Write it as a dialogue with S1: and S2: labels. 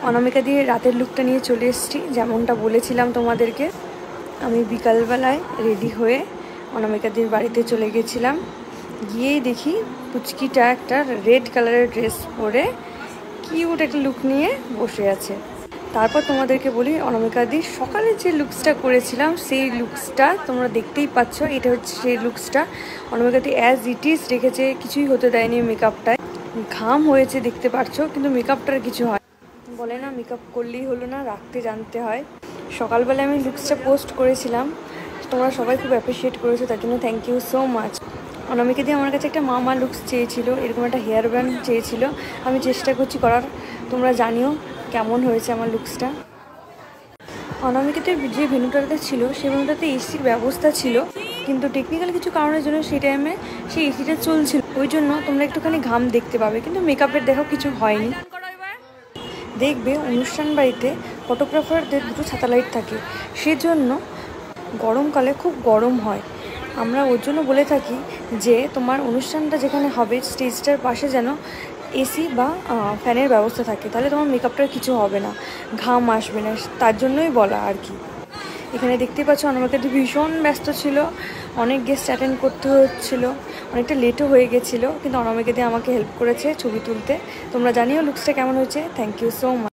S1: অনামিকা দিয়ে রাতের লুকটা নিয়ে চলে এসেছি, যেমনটা বলেছিলাম তোমাদেরকে। আমি বিকালবেলায় রেডি হয়ে অনামিকা দির বাড়িতে চলে গেছিলাম। গিয়েই দেখি পুচকিটা একটা রেড কালারের ড্রেস পরে কিউট একটা লুক নিয়ে বসে আছে। তারপর তোমাদেরকে বলি, অনামিকা দি সকালে যে লুকসটা করেছিলাম সেই লুকসটা তোমরা দেখতেই পাচ্ছ। এটা হচ্ছে সেই লুকসটা। অনামিকা দি অ্যাজ ইট ইজ রেখেছে, কিছুই হতে দেয়নি মেকআপটায়। ঘাম হয়েছে দেখতে পাচ্ছ, কিন্তু মেকআপটার কিছু হয় বলে না, মেকআপ করলেই হলো না, রাখতে জানতে হয়। সকালবেলা আমি লুকসটা পোস্ট করেছিলাম, তোমরা সবাই খুব অ্যাপ্রিসিয়েট করেছো, তার জন্য থ্যাংক ইউ সো মাচ। অনামিকা দি আমার কাছে একটা মামা লুকস চেয়েছিল, এরকম একটা হেয়ার ব্যান্ড চেয়েছিল। আমি চেষ্টা করছি করার, তোমরা জানিও কেমন হয়েছে আমার লুকসটা। অনামিকাতে যে ভেন্যুটাতে ছিল সেই ভেন্যুটাতে এসির ব্যবস্থা ছিল, কিন্তু টেকনিক্যাল কিছু কারণের জন্য সেই টাইমে সেই এসিটা চলছিল, ওই জন্য তোমরা একটুখানি ঘাম দেখতে পাবে, কিন্তু মেকআপের দেখো কিছু হয়নি। দেখবে অনুষ্ঠান বাড়িতে ফটোগ্রাফারদের দুটো ছাতা লাইট থাকে, সেজন্য গরমকালে খুব গরম হয়। আমরা ওর জন্য বলে থাকি যে তোমার অনুষ্ঠানটা যেখানে হবে স্টেজটার পাশে যেন এসি বা ফ্যানের ব্যবস্থা থাকে, তাহলে তোমার মেকআপটার কিছু হবে না, ঘাম আসবে না, তার জন্যই বলা আর কি। এখানে দেখতে পাচ্ছ অনামিকা দি ভীষণ ব্যস্ত ছিল, অনেক গেস্ট অ্যাটেন্ড করতে হচ্ছিল, অনেকটা লেটও হয়ে গেছিলো, কিন্তু অনামিকা দি আমাকে হেল্প করেছে ছবি তুলতে। তোমরা জানিও লুকসটা কেমন হয়েছে। Thank you so much.